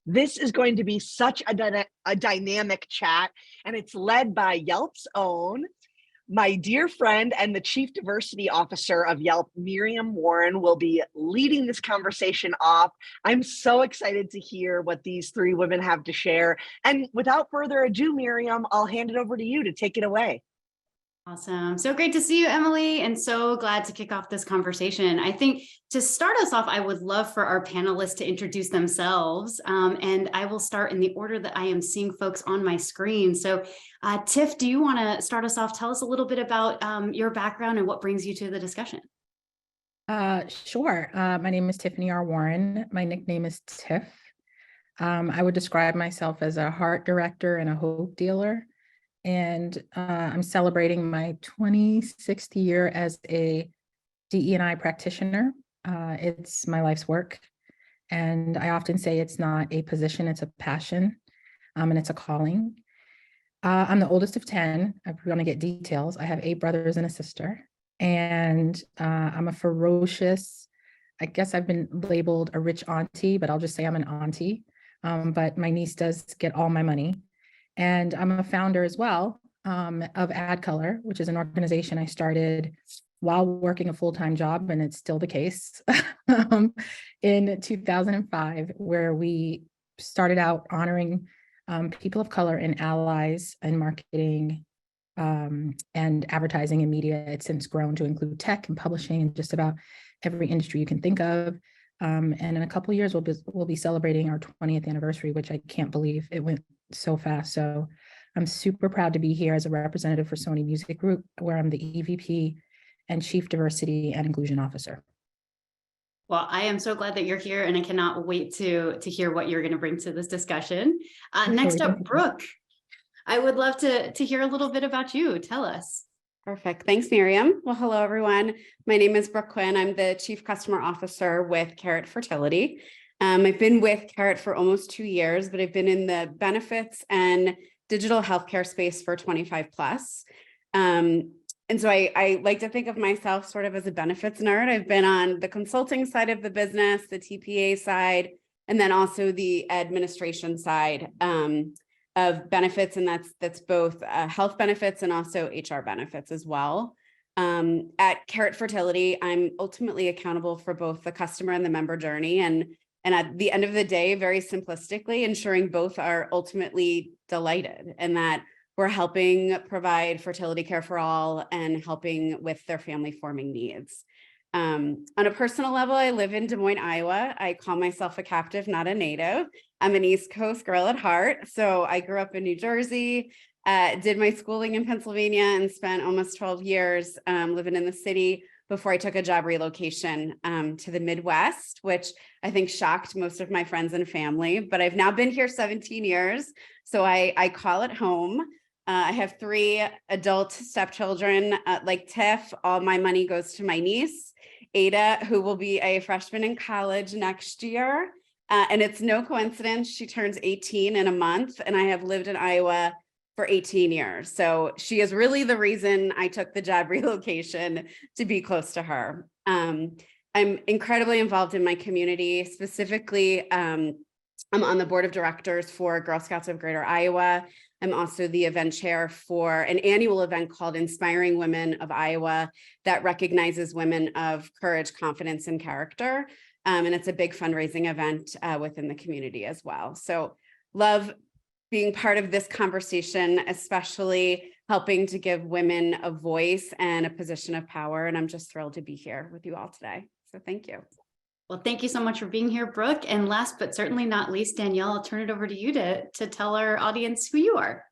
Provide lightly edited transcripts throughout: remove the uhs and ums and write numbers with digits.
This is going to be such a dynamic chat, and it's led by Yelp's own, my dear friend and the Chief Diversity Officer of Yelp, Miriam Warren, will be leading this conversation off. I'm so excited to hear what these three women have to share. And without further ado, Miriam, I'll hand it over to you to take it away. Awesome. So great to see you, Emily, and so glad to kick off this conversation. I think to start us off, I would love for our panelists to introduce themselves, and I will start in the order that I am seeing folks on my screen. So Tiff, do you want to start us off? Tell us a little bit about your background and what brings you to the discussion. Sure. My name is Tiffany R. Warren. My nickname is Tiff. I would describe myself as a heart director and a hope dealer. And I'm celebrating my 26th year as a DE&I practitioner. It's my life's work. And I often say it's not a position, it's a passion, and it's a calling. I'm the oldest of 10. I'm going to get details. I have 8 brothers and a sister. And I'm a ferocious, I guess I've been labeled a rich auntie, but I'll just say I'm an auntie. But my niece does get all my money. And I'm a founder as well of ADCOLOR, which is an organization I started while working a full-time job, and it's still the case, in 2005, where we started out honoring people of color and allies in marketing and advertising and media. It's since grown to include tech and publishing and just about every industry you can think of. And in a couple of years, we'll be celebrating our 20th anniversary, which I can't believe it went so fast. So I'm super proud to be here as a representative for Sony Music Group, where I'm the EVP and Chief Diversity and Inclusion Officer. Well, I am so glad that you're here, and I cannot wait to hear what you're going to bring to this discussion. Next up, Brooke, I would love to hear a little bit about you. Tell us. Perfect. Thanks, Miriam. Well, hello, everyone. My name is Brooke Quinn. I'm the Chief Customer Officer with Fertility. I've been with Carrot for almost 2 years, but I've been in the benefits and digital healthcare space for 25 plus. And so I like to think of myself sort of as a benefits nerd. I've been on the consulting side of the business, the TPA side, and then also the administration side of benefits. And that's both health benefits and also HR benefits as well. At Carrot Fertility, I'm ultimately accountable for both the customer and the member journey. And at the end of the day, very simplistically, ensuring both are ultimately delighted and that we're helping provide fertility care for all and helping with their family forming needs. On a personal level, I live in Des Moines, Iowa. I call myself a captive, not a native. I'm an East Coast girl at heart. So I grew up in New Jersey, did my schooling in Pennsylvania, and spent almost 12 years living in the city before I took a job relocation to the Midwest, which I think shocked most of my friends and family. But I've now been here 17 years, so I call it home. I have 3 adult stepchildren. Like Tiff, all my money goes to my niece, Ada, who will be a freshman in college next year. And it's no coincidence, she turns 18 in a month, and I have lived in Iowa for 18 years. So she is really the reason I took the job relocation, to be close to her. I'm incredibly involved in my community. Specifically, I'm on the board of directors for Girl Scouts of Greater Iowa. I'm also the event chair for an annual event called Inspiring Women of Iowa that recognizes women of courage, confidence, and character. And it's a big fundraising event within the community as well. So love being part of this conversation, especially helping to give women a voice and a position of power. And I'm just thrilled to be here with you all today. So thank you. Well, thank you so much for being here, Brooke. And last but certainly not least, Danielle, I'll turn it over to you to tell our audience who you are.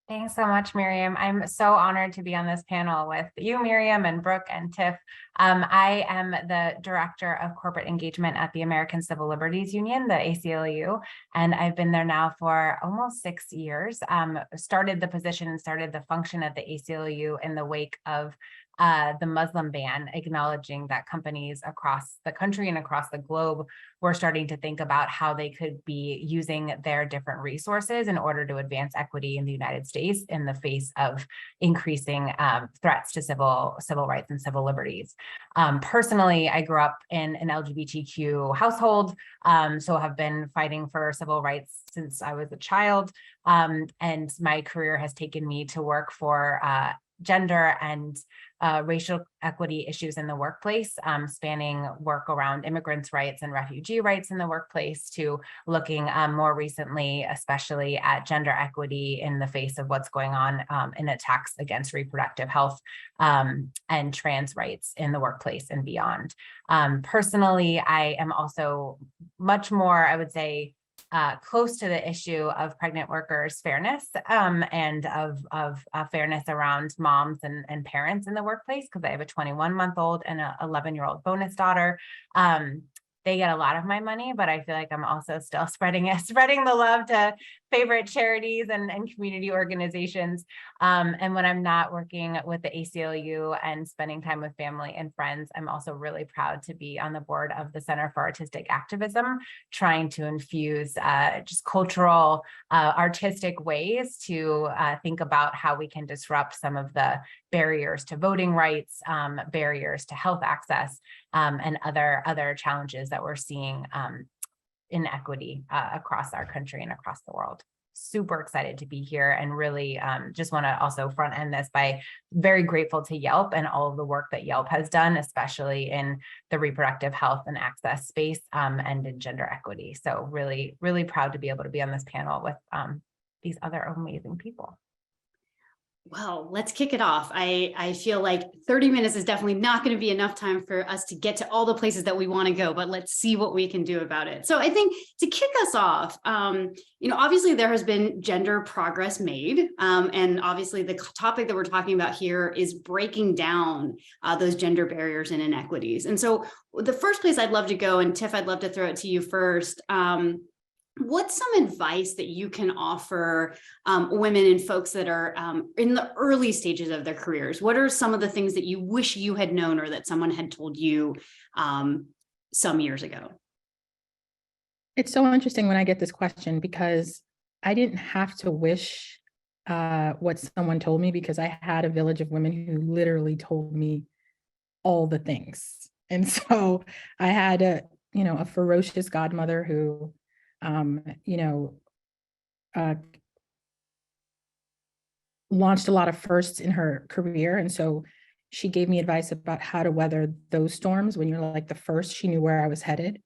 Thanks so much, Miriam. I'm so honored to be on this panel with you, Miriam, and Brooke and Tiff. I am the Director of Corporate Engagement at the American Civil Liberties Union, the ACLU, and I've been there now for almost 6 years. Started the position and started the function at the ACLU in the wake of the Muslim ban, acknowledging that companies across the country and across the globe were starting to think about how they could be using their different resources in order to advance equity in the United States in the face of increasing threats to civil rights and civil liberties. Personally, I grew up in an LGBTQ household, so have been fighting for civil rights since I was a child. And my career has taken me to work for gender and racial equity issues in the workplace, spanning work around immigrants' rights and refugee rights in the workplace, to looking more recently, especially at gender equity in the face of what's going on in attacks against reproductive health and trans rights in the workplace and beyond. Personally, I am also much more, I would say, close to the issue of pregnant workers' fairness and of fairness around moms and parents in the workplace, because I have a 21-month-old and an 11-year-old bonus daughter. They get a lot of my money, but I feel like I'm also still spreading the love to favorite charities and community organizations. And when I'm not working with the ACLU and spending time with family and friends, I'm also really proud to be on the board of the Center for Artistic Activism, trying to infuse just cultural, artistic ways to think about how we can disrupt some of the barriers to voting rights, barriers to health access, and other challenges that we're seeing inequity across our country and across the world. Super excited to be here, and really just want to also front end this by very grateful to Yelp and all of the work that Yelp has done, especially in the reproductive health and access space and in gender equity. So really, really proud to be able to be on this panel with these other amazing people. Well, let's kick it off. I feel like 30 minutes is definitely not going to be enough time for us to get to all the places that we want to go, but let's see what we can do about it. So I think to kick us off, obviously there has been gender progress made. And obviously the topic that we're talking about here is breaking down those gender barriers and inequities. And so the first place I'd love to go, and Tiff, I'd love to throw it to you first. What's some advice that you can offer women and folks that are in the early stages of their careers? What are some of the things that you wish you had known or that someone had told you some years ago? It's so interesting when I get this question, because I didn't have to wish what someone told me, because I had a village of women who literally told me all the things. And so I had a ferocious godmother who launched a lot of firsts in her career. And so she gave me advice about how to weather those storms. When you're like the first, she knew where I was headed,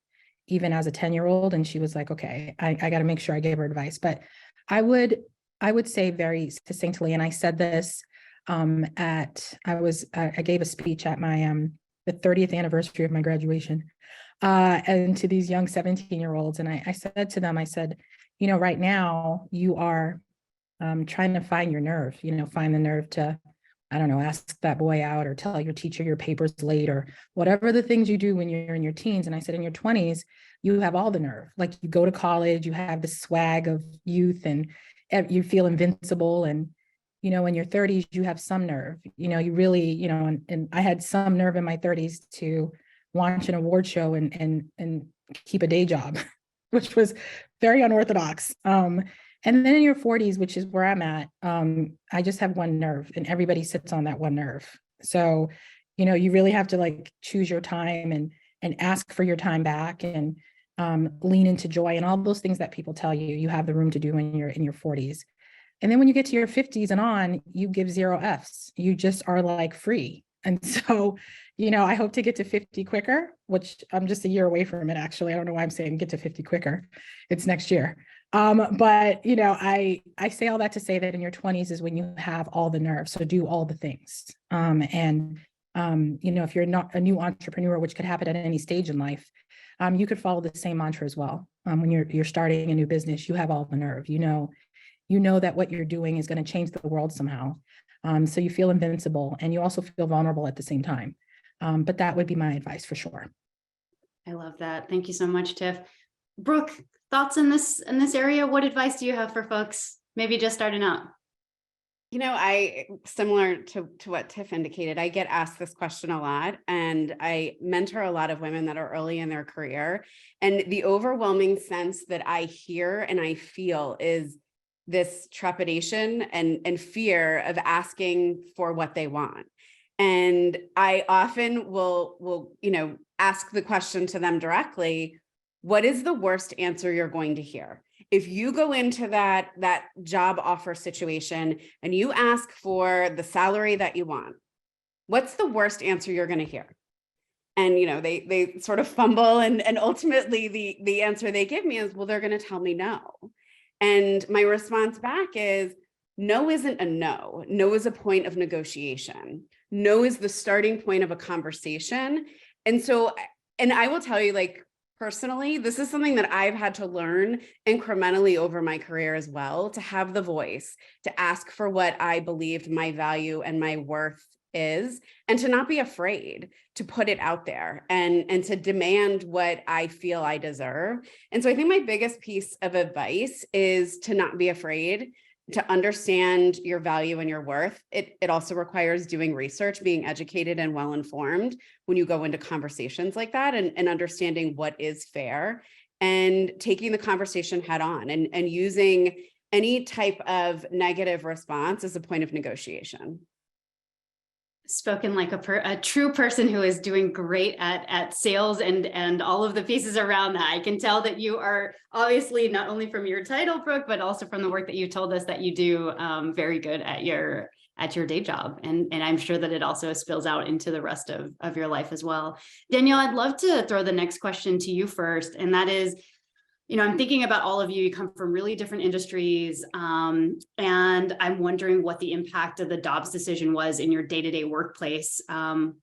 even as a 10-year-old. And she was like, okay, I got to make sure I gave her advice. But I would say very succinctly, and I said this I gave a speech at my the 30th anniversary of my graduation. And to these young 17-year-olds. And I said to them, I said, right now you are trying to find your nerve, find the nerve to, I don't know, ask that boy out or tell your teacher your paper's late or whatever the things you do when you're in your teens. And I said, in your 20s, you have all the nerve. Like, you go to college, you have the swag of youth and you feel invincible. And, in your 30s, you have some nerve, you really, and I had some nerve in my 30s to launch an award show and keep a day job, which was very unorthodox. And then in your 40s, which is where I'm at, I just have one nerve, and everybody sits on that one nerve. So, you really have to choose your time and ask for your time back and lean into joy and all those things that people tell you have the room to do when you're in your 40s. And then when you get to your 50s and on, you give 0 Fs. You just are free. And so, I hope to get to 50 quicker, which I'm just a year away from it, actually. I don't know why I'm saying get to 50 quicker. It's next year. But, I say all that to say that in your 20s is when you have all the nerves. So do all the things. If you're not a new entrepreneur, which could happen at any stage in life, you could follow the same mantra as well. When you're starting a new business, you have all the nerve. You know that what you're doing is going to change the world somehow. So you feel invincible, and you also feel vulnerable at the same time. But that would be my advice for sure. I love that. Thank you so much, Tiff. Brooke, thoughts in this area? What advice do you have for folks maybe just starting out? Similar to what Tiff indicated, I get asked this question a lot, and I mentor a lot of women that are early in their career. And the overwhelming sense that I hear and I feel is this trepidation and fear of asking for what they want. And I often will ask the question to them directly, what is the worst answer you're going to hear? If you go into that job offer situation and you ask for the salary that you want, what's the worst answer you're going to hear? And, they sort of fumble, and ultimately the answer they give me is, well, they're going to tell me no. And my response back is, no isn't a no. No is a point of negotiation. No is the starting point of a conversation. And I will tell you, personally, this is something that I've had to learn incrementally over my career as well, to have the voice, to ask for what I believed my value and my worth is, and to not be afraid to put it out there and to demand what I feel I deserve. And so I think my biggest piece of advice is to not be afraid, to understand your value and your worth. It also requires doing research, being educated and well-informed when you go into conversations like that, and understanding what is fair, and taking the conversation head on, and using any type of negative response as a point of negotiation. Spoken like a true person who is doing great at sales and all of the pieces around that. I can tell that you are obviously, not only from your title, Brooke, but also from the work that you told us that you do, very good at your day job. And I'm sure that it also spills out into the rest of your life as well. Danielle, I'd love to throw the next question to you first. And that is, I'm thinking about all of you. You come from really different industries, and I'm wondering what the impact of the Dobbs decision was in your day-to-day workplace. I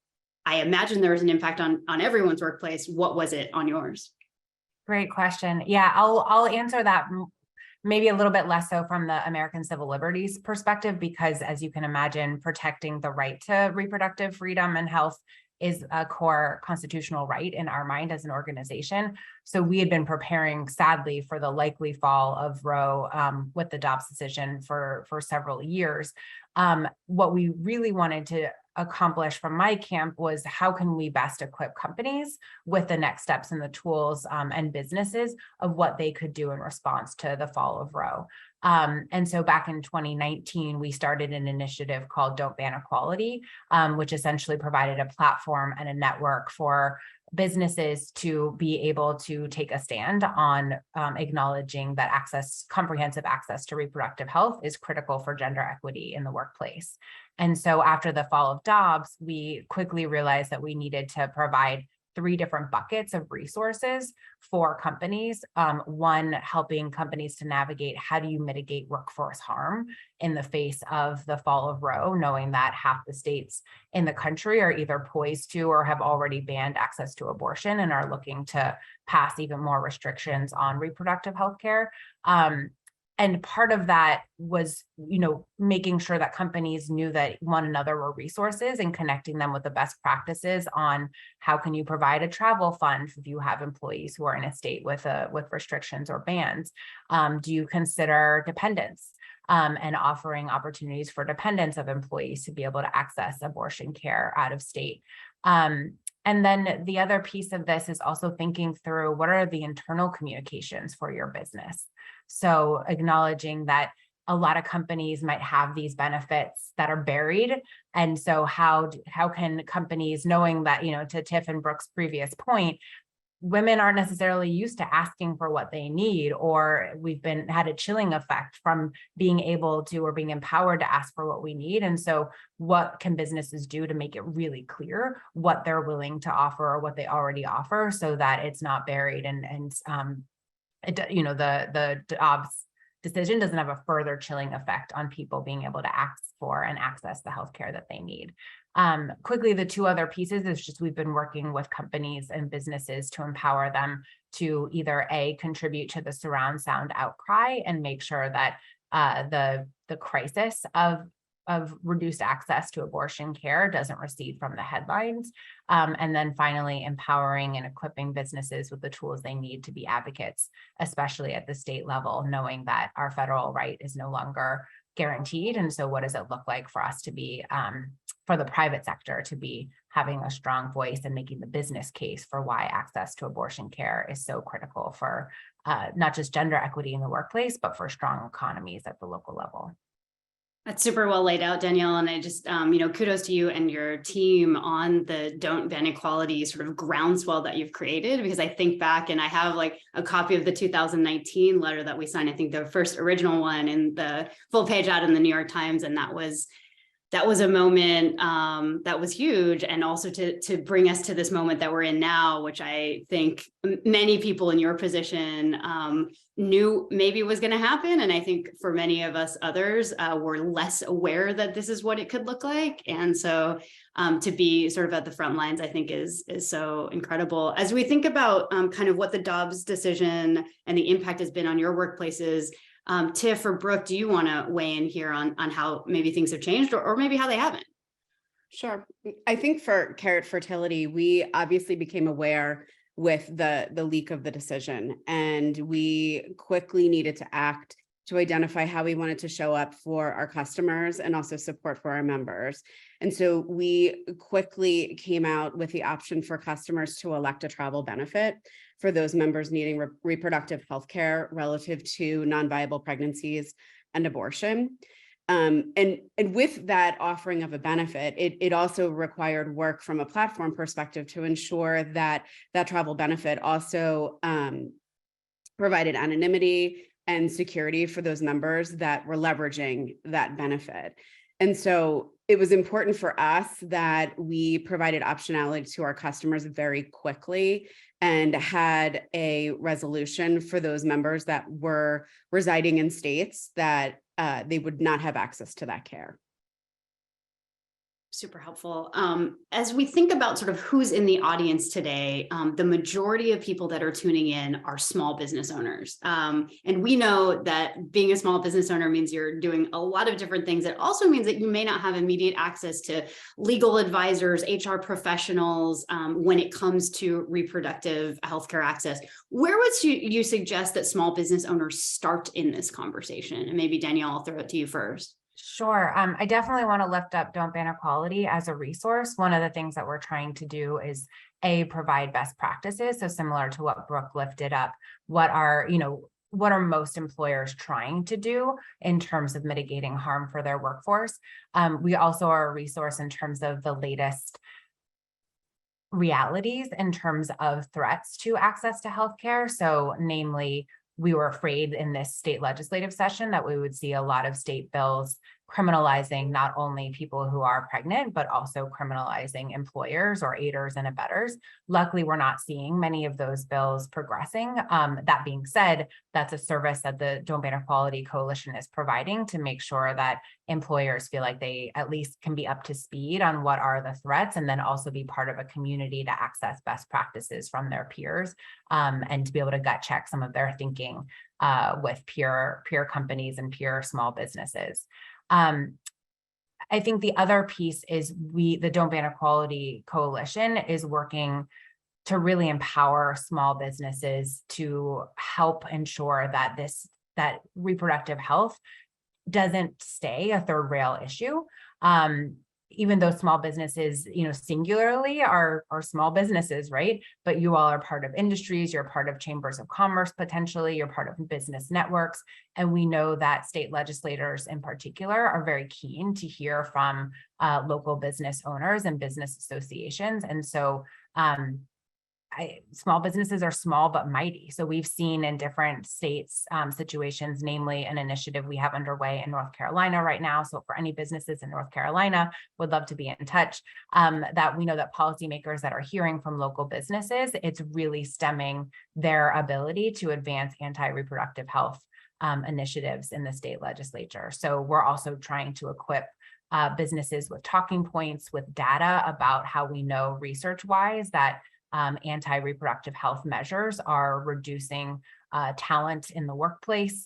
imagine there was an impact on everyone's workplace. What was it on yours? Great question. Yeah, I'll answer that maybe a little bit less so from the American Civil Liberties perspective, because as you can imagine, protecting the right to reproductive freedom and health is a core constitutional right in our mind as an organization. So we had been preparing, sadly, for the likely fall of Roe with the Dobbs decision for several years. What we really wanted to accomplish from my camp was, how can we best equip companies with the next steps and the tools and businesses of what they could do in response to the fall of Roe. And so back in 2019, we started an initiative called Don't Ban Equality, which essentially provided a platform and a network for businesses to be able to take a stand on acknowledging that comprehensive access to reproductive health is critical for gender equity in the workplace. And so after the fall of Dobbs, we quickly realized that we needed to provide 3 different buckets of resources for companies. One, helping companies to navigate, how do you mitigate workforce harm in the face of the fall of Roe, knowing that half the states in the country are either poised to or have already banned access to abortion and are looking to pass even more restrictions on reproductive health care. And part of that was, making sure that companies knew that one another were resources and connecting them with the best practices on how can you provide a travel fund if you have employees who are in a state with restrictions or bans. Do you consider dependents and offering opportunities for dependents of employees to be able to access abortion care out of state? And then the other piece of this is also thinking through, what are the internal communications for your business? So acknowledging that a lot of companies might have these benefits that are buried. And so how can companies, knowing that, to Tiff and Brooke's previous point, women aren't necessarily used to asking for what they need, or we've had a chilling effect from being able to, or being empowered to ask for what we need. And so what can businesses do to make it really clear what they're willing to offer or what they already offer, so that it's not buried and the Dobbs decision doesn't have a further chilling effect on people being able to ask for and access the healthcare that they need. Quickly, the 2 other pieces is just, we've been working with companies and businesses to empower them to either contribute to the surround sound outcry and make sure that the crisis of reduced access to abortion care doesn't recede from the headlines. And then finally, empowering and equipping businesses with the tools they need to be advocates, especially at the state level, knowing that our federal right is no longer guaranteed. And so what does it look like for us to be, for the private sector to be having a strong voice and making the business case for why access to abortion care is so critical for not just gender equity in the workplace, but for strong economies at the local level. That's super well laid out, Danielle. And I just, kudos to you and your team on the Don't Ban Equality sort of groundswell that you've created, because I think back and I have like a copy of the 2019 letter that we signed, I think the first original one in the full page ad in the New York Times. And that was a moment that was huge. And also to bring us to this moment that we're in now, which I think many people in your position knew maybe was going to happen. And I think for many of us others were less aware that this is what it could look like. And so to be sort of at the front lines, I think is so incredible. As we think about kind of what the Dobbs decision and the impact has been on your workplaces, Tiff or Brooke, do you want to weigh in here on how maybe things have changed or maybe how they haven't? Sure. I think for Carrot Fertility, we obviously became aware with the leak of the decision, and we quickly needed to act to identify how we wanted to show up for our customers and also support for our members. And so we quickly came out with the option for customers to elect a travel benefit for those members needing reproductive health care relative to non-viable pregnancies and abortion. And with that offering of a benefit, it also required work from a platform perspective to ensure that that travel benefit also provided anonymity and security for those members that were leveraging that benefit. And so it was important for us that we provided optionality to our customers very quickly and had a resolution for those members that were residing in states that they would not have access to that care. Super helpful. As we think about sort of who's in the audience today, the majority of people that are tuning in are small business owners. And we know that being a small business owner means you're doing a lot of different things. It also means that you may not have immediate access to legal advisors, HR professionals, when it comes to reproductive healthcare access. Where would you suggest that small business owners start in this conversation? And maybe Danielle, I'll throw it to you first. Sure. I definitely want to lift up Don't Ban Equality as a resource. One of the things that we're trying to do is provide best practices. So similar to what Brooke lifted up, what are most employers trying to do in terms of mitigating harm for their workforce? We also are a resource in terms of the latest realities in terms of threats to access to healthcare. So namely, we were afraid in this state legislative session that we would see a lot of state bills criminalizing not only people who are pregnant, but also criminalizing employers or aiders and abettors. Luckily, we're not seeing many of those bills progressing. That being said, that's a service that the Don't Ban Equality Coalition is providing to make sure that employers feel like they at least can be up to speed on what are the threats, and then also be part of a community to access best practices from their peers, and to be able to gut check some of their thinking with peer companies and peer small businesses. I think the other piece is the Don't Ban Equality Coalition is working to really empower small businesses to help ensure that reproductive health doesn't stay a third rail issue. Even though small businesses, singularly are small businesses, right? But you all are part of industries, you're part of chambers of commerce, potentially, you're part of business networks. And we know that state legislators in particular are very keen to hear from local business owners and business associations. And so small businesses are small but mighty. So we've seen in different states situations, namely an initiative we have underway in North Carolina right now. So for any businesses in North Carolina, would love to be in touch, that we know that policymakers that are hearing from local businesses, it's really stemming their ability to advance anti-reproductive health initiatives in the state legislature. So we're also trying to equip businesses with talking points, with data about how we know research-wise that anti-reproductive health measures are reducing talent in the workplace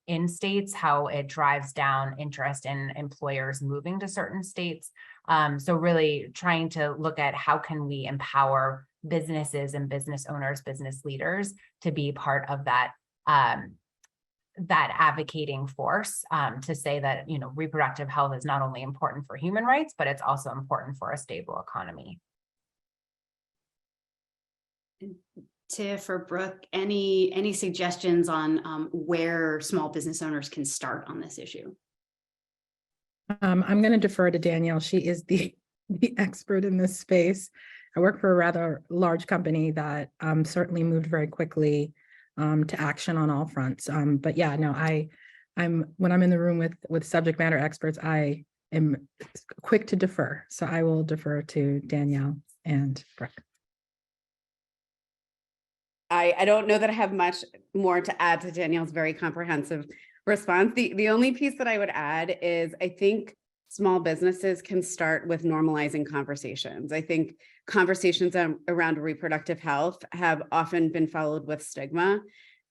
in states, how it drives down interest in employers moving to certain states. So really trying to look at how can we empower businesses and business owners, business leaders to be part of that that advocating force to say that, you know, reproductive health is not only important for human rights, but it's also important for a stable economy. Tiff or Brooke, any suggestions on where small business owners can start on this issue? I'm going to defer to Danielle. She is the expert in this space. I work for a rather large company that certainly moved very quickly to action on all fronts. But yeah, no, when I'm in the room with subject matter experts, I am quick to defer. So I will defer to Danielle and Brooke. I don't know that I have much more to add to Danielle's very comprehensive response. The only piece that I would add is I think small businesses can start with normalizing conversations. I think conversations around reproductive health have often been followed with stigma.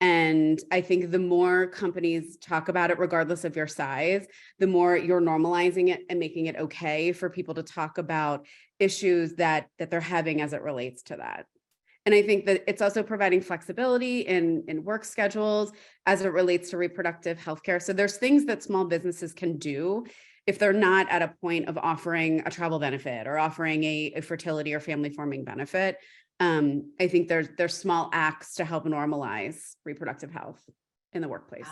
And I think the more companies talk about it, regardless of your size, the more you're normalizing it and making it okay for people to talk about issues that they're having as it relates to that. And I think that it's also providing flexibility in work schedules as it relates to reproductive healthcare. So there's things that small businesses can do if they're not at a point of offering a travel benefit or offering a fertility or family forming benefit. I think there's small acts to help normalize reproductive health in the workplace.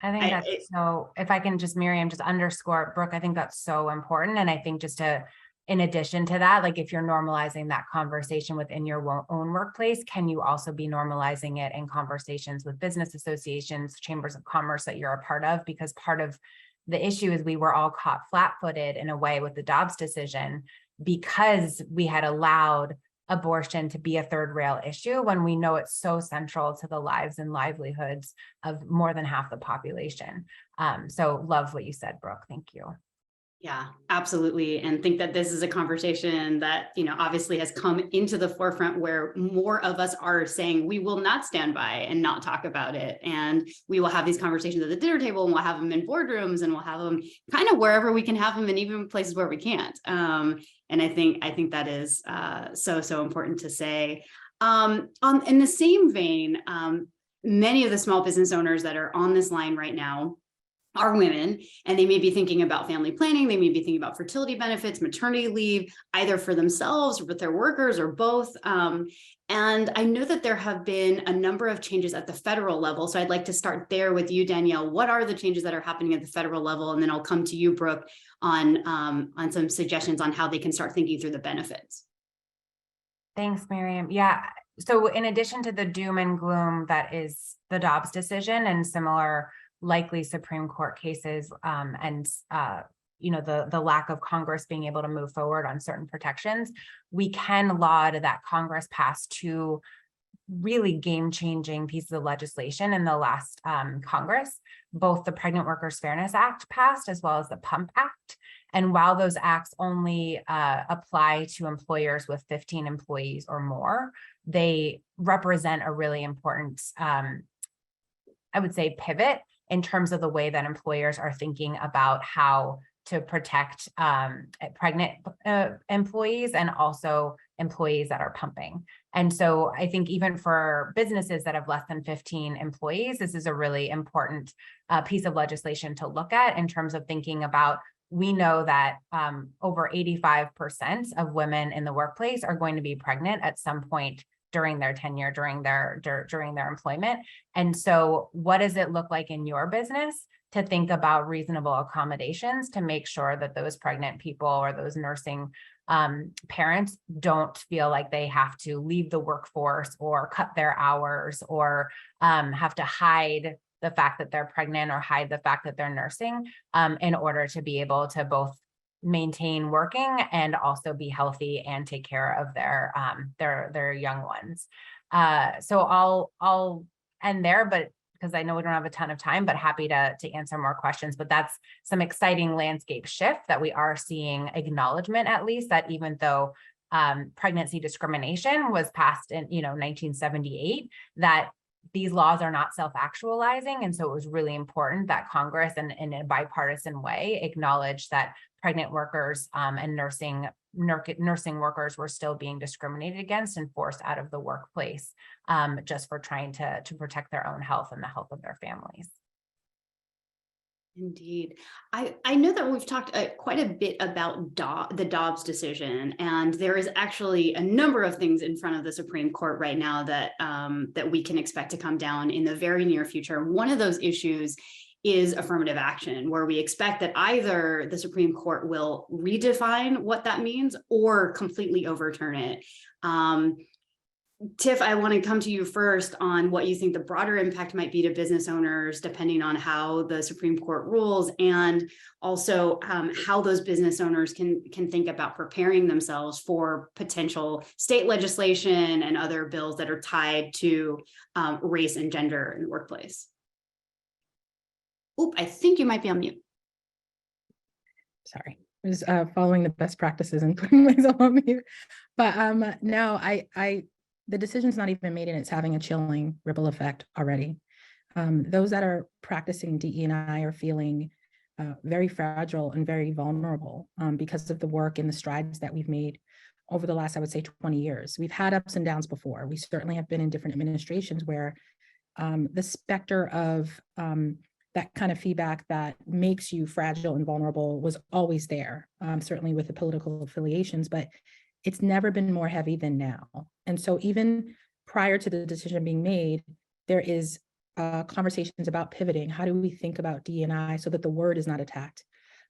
I think that's so, if I can just, Miriam, just underscore, Brooke, I think that's so important. And I think just to, in addition to that, like if you're normalizing that conversation within your own workplace, can you also be normalizing it in conversations with business associations, chambers of commerce that you're a part of? Because part of the issue is we were all caught flat-footed in a way with the Dobbs decision because we had allowed abortion to be a third rail issue when we know it's so central to the lives and livelihoods of more than half the population. So love what you said, Brooke. Thank you. Yeah, absolutely. And think that this is a conversation that, you know, obviously has come into the forefront where more of us are saying we will not stand by and not talk about it. And we will have these conversations at the dinner table, and we'll have them in boardrooms, and we'll have them kind of wherever we can have them, and even places where we can't. And I think that is so important to say. In the same vein, many of the small business owners that are on this line right now are women, and they may be thinking about family planning, they may be thinking about fertility benefits, maternity leave, either for themselves or with their workers or both. And I know that there have been a number of changes at the federal level. So I'd like to start there with you, Danielle. What are the changes that are happening at the federal level? And then I'll come to you, Brooke, on some suggestions on how they can start thinking through the benefits. Thanks, Miriam. Yeah. So in addition to the doom and gloom that is the Dobbs decision and similar likely Supreme Court cases, and you know, the lack of Congress being able to move forward on certain protections, we can laud that Congress passed two really game-changing pieces of legislation in the last Congress. Both the Pregnant Workers Fairness Act passed, as well as the PUMP Act. And while those acts only apply to employers with 15 employees or more, they represent a really important, I would say, pivot in terms of the way that employers are thinking about how to protect pregnant employees and also employees that are pumping. And so I think even for businesses that have less than 15 employees, this is a really important piece of legislation to look at in terms of thinking about, we know that over 85% of women in the workplace are going to be pregnant at some point during their tenure, during their employment. And so what does it look like in your business to think about reasonable accommodations to make sure that those pregnant people or those nursing parents don't feel like they have to leave the workforce or cut their hours or have to hide the fact that they're pregnant or hide the fact that they're nursing in order to be able to both maintain working and also be healthy and take care of their young ones. So I'll end there, but because I know we don't have a ton of time, but happy to answer more questions. But that's some exciting landscape shift that we are seeing acknowledgement, at least, that even though pregnancy discrimination was passed in 1978, that these laws are not self-actualizing. And so it was really important that Congress, in a bipartisan way, acknowledged that pregnant workers and nursing workers were still being discriminated against and forced out of the workplace just for trying to protect their own health and the health of their families. Indeed. I know that we've talked quite a bit about the Dobbs decision, and there is actually a number of things in front of the Supreme Court right now that that we can expect to come down in the very near future. One of those issues is affirmative action, where we expect that either the Supreme Court will redefine what that means or completely overturn it. Tiff, I want to come to you first on what you think the broader impact might be to business owners, depending on how the Supreme Court rules, and also how those business owners can think about preparing themselves for potential state legislation and other bills that are tied to race and gender in the workplace. Oop, I think you might be on mute. Sorry, I was following the best practices and putting myself on mute. But no, the decision's not even made and it's having a chilling ripple effect already. Those that are practicing DE&I are feeling very fragile and very vulnerable because of the work and the strides that we've made over the last, I would say, 20 years. We've had ups and downs before. We certainly have been in different administrations where the specter of that kind of feedback that makes you fragile and vulnerable was always there, certainly with the political affiliations, but it's never been more heavy than now. And so even prior to the decision being made, there is conversations about pivoting. How do we think about D&I so that the word is not attacked?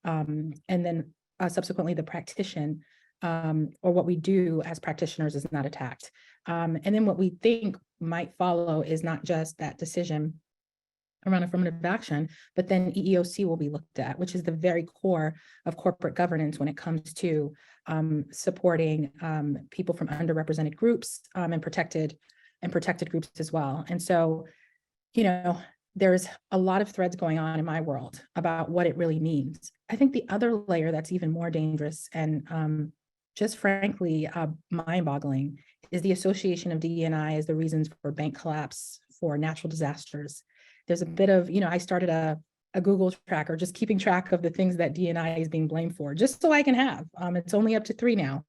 And then subsequently the practitioner or what we do as practitioners is not attacked. And then what we think might follow is not just that decision around affirmative action, but then EEOC will be looked at, which is the very core of corporate governance when it comes to supporting people from underrepresented groups and protected groups as well. And so, you know, there's a lot of threads going on in my world about what it really means. I think the other layer that's even more dangerous and just frankly mind-boggling is the association of DE&I as the reasons for bank collapse, for natural disasters. There's a bit of, you know, I started a Google tracker, just keeping track of the things that D&I is being blamed for, just so I can have. It's only up to 3 now,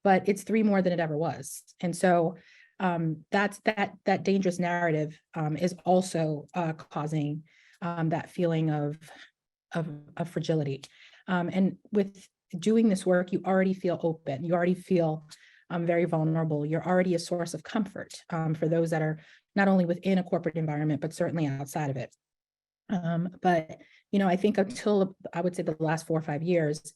but it's 3 more than it ever was. And so that's that dangerous narrative is also causing that feeling of fragility. And with doing this work, you already feel open, you already feel very vulnerable. You're already a source of comfort for those that are not only within a corporate environment, but certainly outside of it. But, you know, I think until I would say the last 4 or 5 years,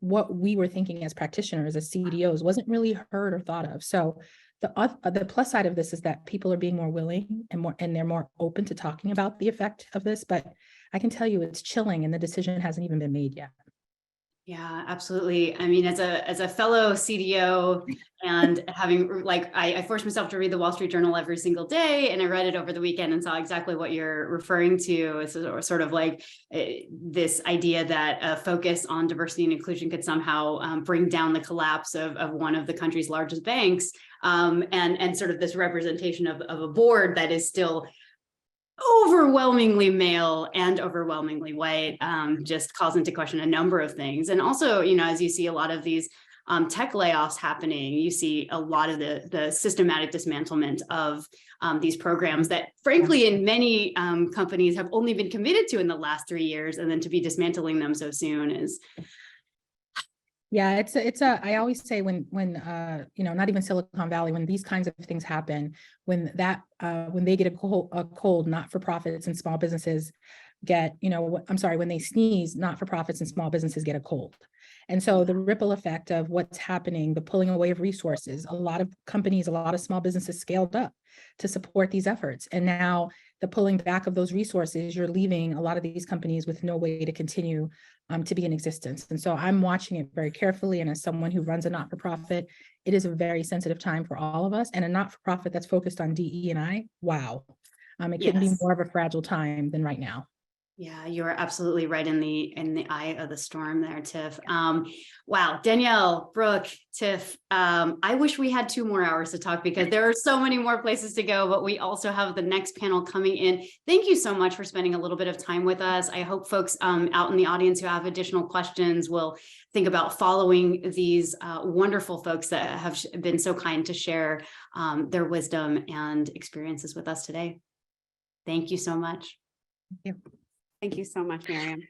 what we were thinking as practitioners, as CDOs, wasn't really heard or thought of. So the plus side of this is that people are being more willing and they're more open to talking about the effect of this. But I can tell you it's chilling and the decision hasn't even been made yet. Yeah, absolutely. I mean, as a fellow CDO and having I forced myself to read the Wall Street Journal every single day, and I read it over the weekend and saw exactly what you're referring to. It's sort of like this idea that a focus on diversity and inclusion could somehow bring down the collapse of one of the country's largest banks, and sort of this representation of a board that is still overwhelmingly male and overwhelmingly white, just calls into question a number of things. And also, you know, as you see a lot of these tech layoffs happening, you see a lot of the systematic dismantlement of these programs that, frankly, in many companies have only been committed to in the last 3 years, and then to be dismantling them so soon is. Yeah, I always say when you know, not even Silicon Valley, when these kinds of things happen, when they get a cold, not-for-profits and small businesses get, you know, when they sneeze, not-for-profits and small businesses get a cold. And so the ripple effect of what's happening, the pulling away of resources, a lot of companies, a lot of small businesses scaled up to support these efforts. And now the pulling back of those resources, you're leaving a lot of these companies with no way to continue to be in existence. And so I'm watching it very carefully. And as someone who runs a not-for-profit, it is a very sensitive time for all of us. And a not-for-profit that's focused on DE&I, wow. It couldn't be more of a fragile time than right now. Yeah, you're absolutely right in the eye of the storm there, Tiff. Wow, Danielle, Brooke, Tiff, I wish we had 2 more hours to talk because there are so many more places to go, but we also have the next panel coming in. Thank you so much for spending a little bit of time with us. I hope folks out in the audience who have additional questions will think about following these wonderful folks that have been so kind to share their wisdom and experiences with us today. Thank you so much. Thank you. Thank you so much, Miriam.